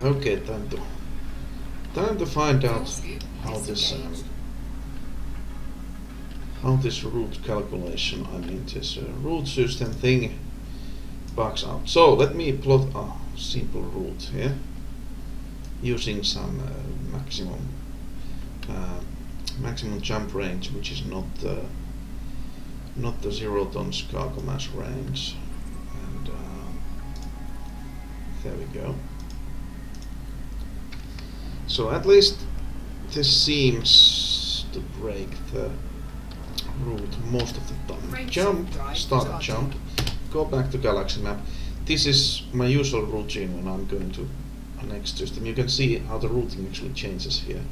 Okay, time to find out how this route calculation, I mean this route system thing bugs out. So let me plot a simple route here using some maximum jump range, which is not the 0 tons cargo mass range, and there we go. So at least this seems to break the route most of the time. Jump, start a jump, go back to galaxy map. This is my usual routine when I'm going to a next system. You can see how the routing actually changes here.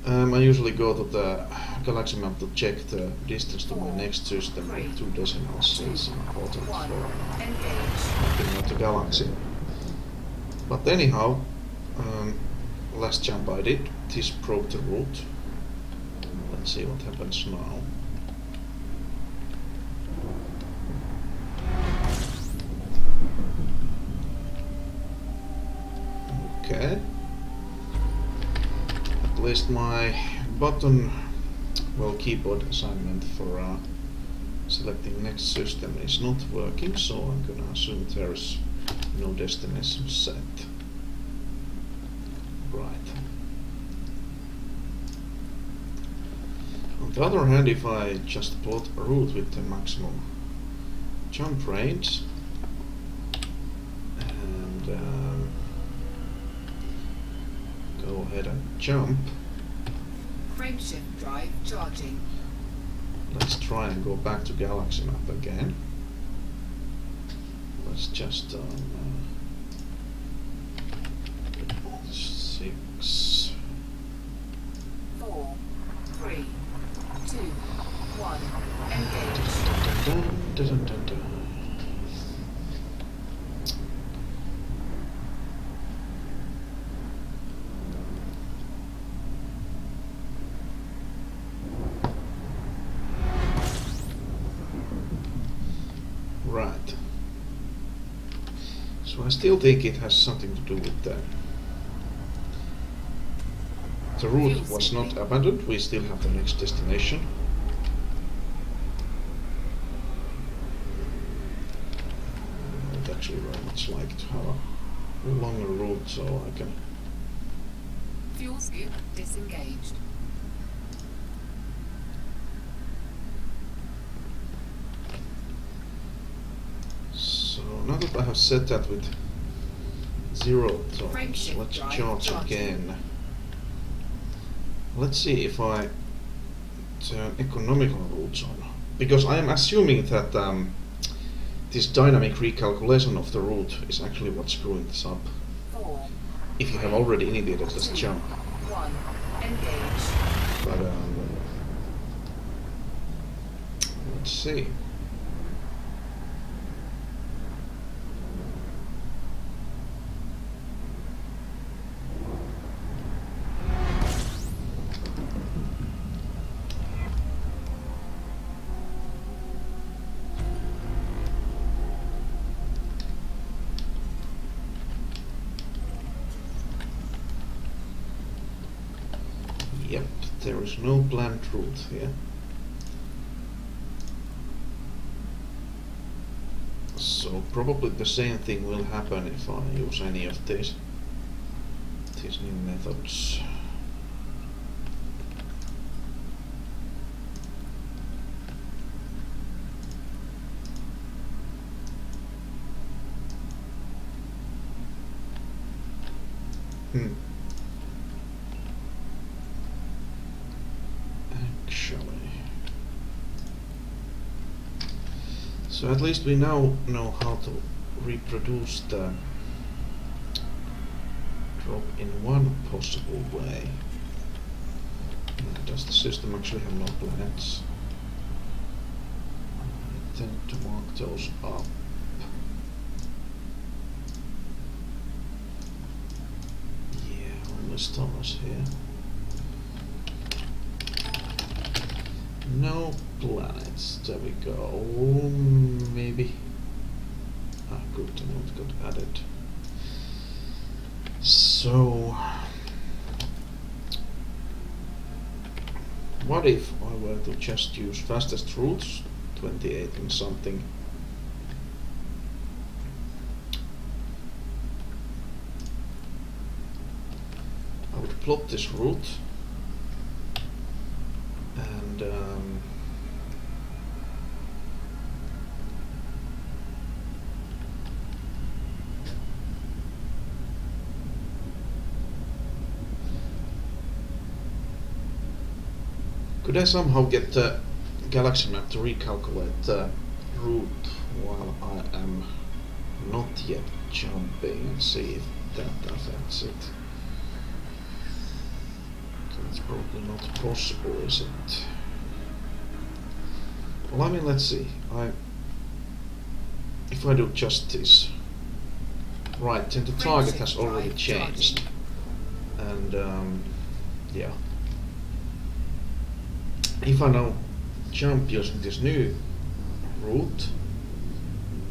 I usually go to the galaxy map to check the distance to my next system with 2 decimals. It's important for mapping out the galaxy. But anyhow, last jump I did, this broke the route. Let's see what happens now. Okay. At least my button, well, keyboard assignment for selecting next system is not working, so I'm gonna assume there's no destination set. Right. On the other hand, if I just plot a route with the maximum jump range and go ahead and jump. Frameshift drive charging. Let's try and go back to galaxy map again. Let's just 6, 4, 3, 2, 1. Engage. Right. So I still think it has something to do with the route was not abandoned. We still have the next destination. I would actually very much like to have a longer route so I can. Fuel scoop disengaged. So now that I have set that with 0 tons, let's charge again. Let's see if I turn economical routes on, because I am assuming that this dynamic recalculation of the route is actually what's screwing this up. 4, If you have already initiated this jump. 1. Engage. But let's see. Yep, there is no planned route here. So probably the same thing will happen if I use any of these new methods. So at least we now know how to reproduce the drop in one possible way. Does the system actually have no planets? I tend to mark those up. Yeah, only stars here. No planets. There we go. Maybe. Ah, good. The note got added. So, what if I were to just use fastest routes, 28 and something? I would plot this route and could I somehow get the galaxy map to recalculate the route while I am not yet jumping and see if that affects it? That's probably not possible, is it? Well, I mean, let's see. If I do just this, right, then the target has already changed, and yeah. If I now jump using this new route,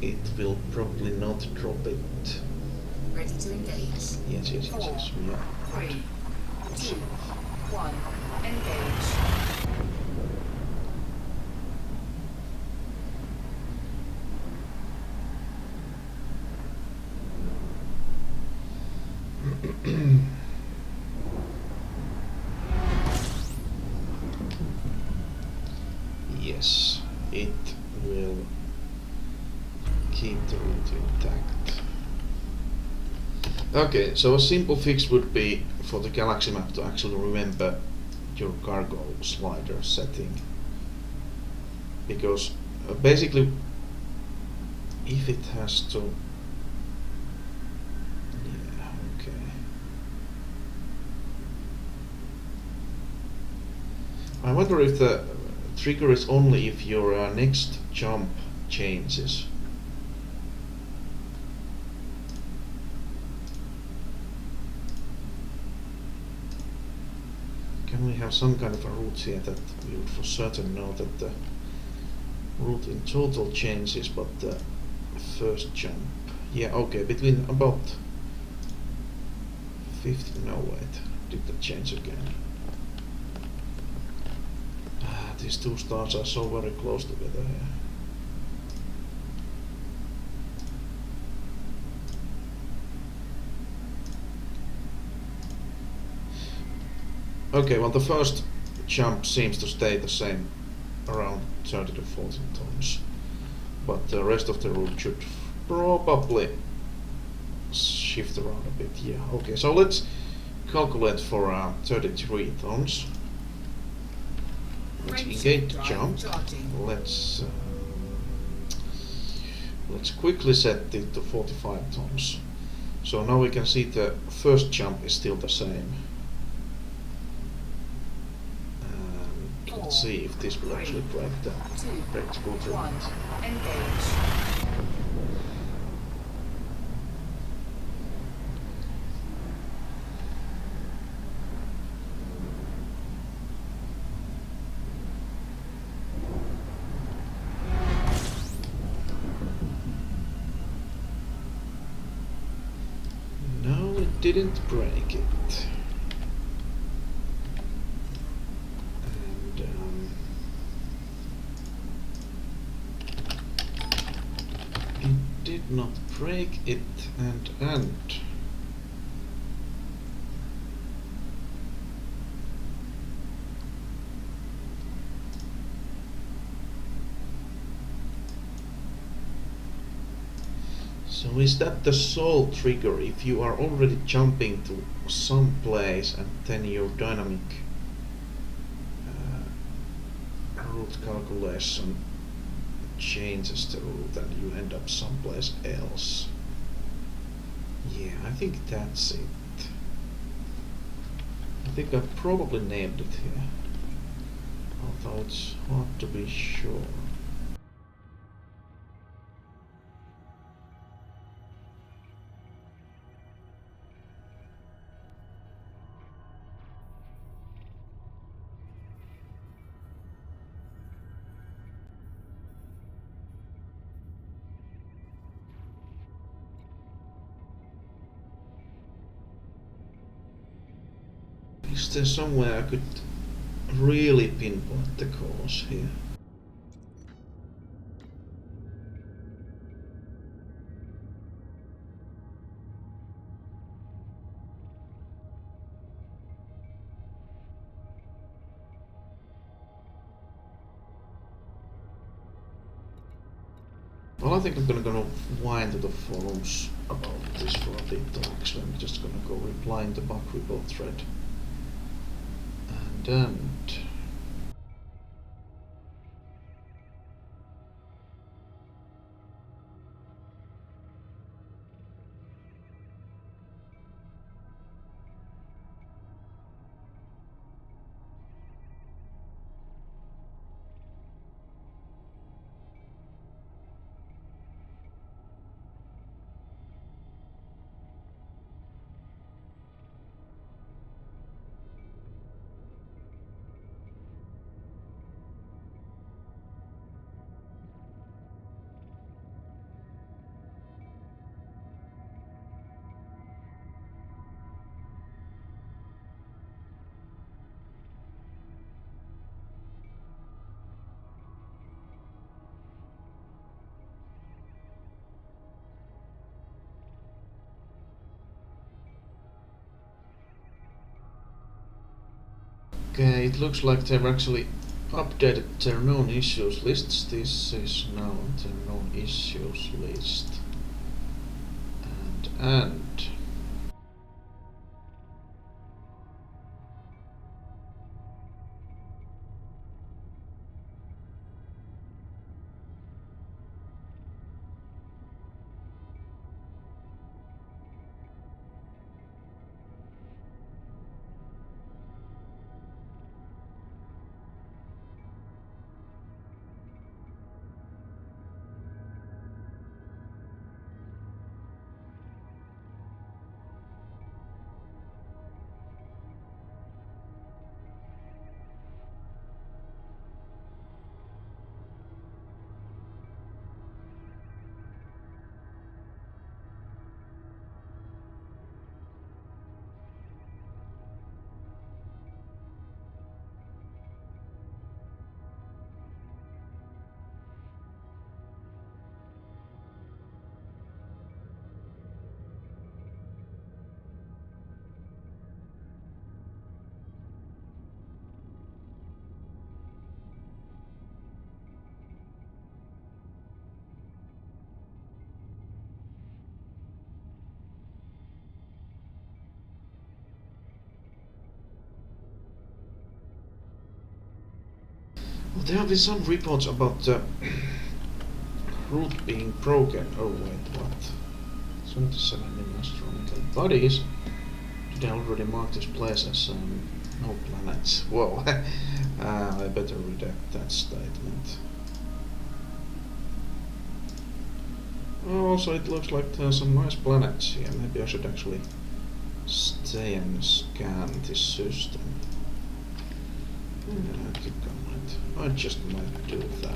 it will probably not drop it. Ready to engage. Yes. Yeah. 4, 3, 2, 1. Engage. Yes, it will keep the route intact. Okay, so a simple fix would be for the galaxy map to actually remember your cargo slider setting, because basically if it has to, yeah, okay. I wonder if the trigger is only if your next jump changes. Can we have some kind of a route here that we would for certain know that the route in total changes, but the first jump, yeah, okay, between about 50, no wait, did that change again? These two stars are so very close together here. Okay, well, the first jump seems to stay the same, around 30 to 40 tons, but the rest of the route should probably shift around a bit. Yeah, okay, so let's calculate for 33 tons. Let's engage jump. Let's quickly set it to 45 tons. So now we can see the first jump is still the same. Let's see if this will actually break the route. Engage. No, it didn't break it. It did not break it, and so is that the sole trigger? If you are already jumping to some place and then your dynamic route calculation changes the route and you end up someplace else. Yeah, I think that's it. I think I probably nailed it here, although it's hard to be sure. Is there somewhere I could really pinpoint the cause here? Well, I think I'm gonna whine to the forums about this for a bit. Actually, I'm just gonna go replying to bug report thread. And okay, it looks like they've actually updated their known issues lists. This is now their known issues list. And well, there have been some reports about the route being broken. Oh wait, what? 77 in astronomical bodies. Did I already mark this place as no planets? Whoa, I better redact that statement. Oh, also, it looks like there are some nice planets here. Maybe I should actually stay and scan this system. I think I just might do that.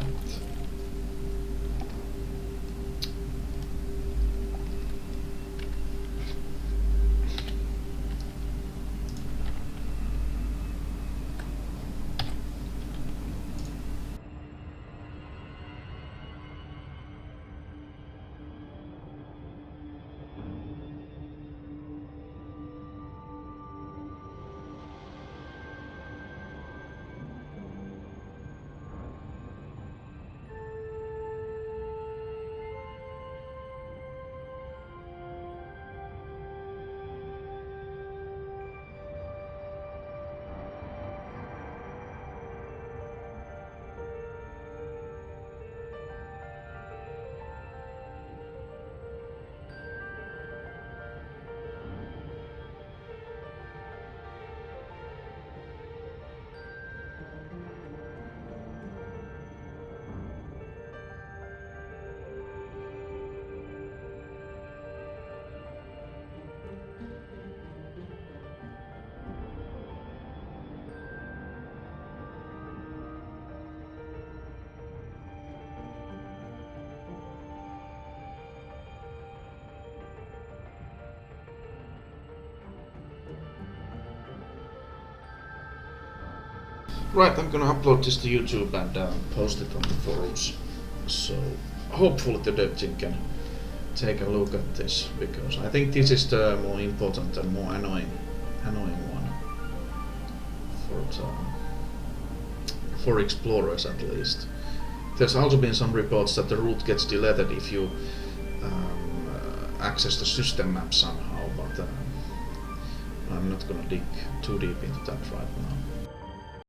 Right, I'm gonna upload this to YouTube and post it on the forums. So hopefully the dev team can take a look at this, because I think this is the more important and more annoying one for explorers at least. There's also been some reports that the route gets deleted if you access the system map somehow, but I'm not gonna dig too deep into that right now.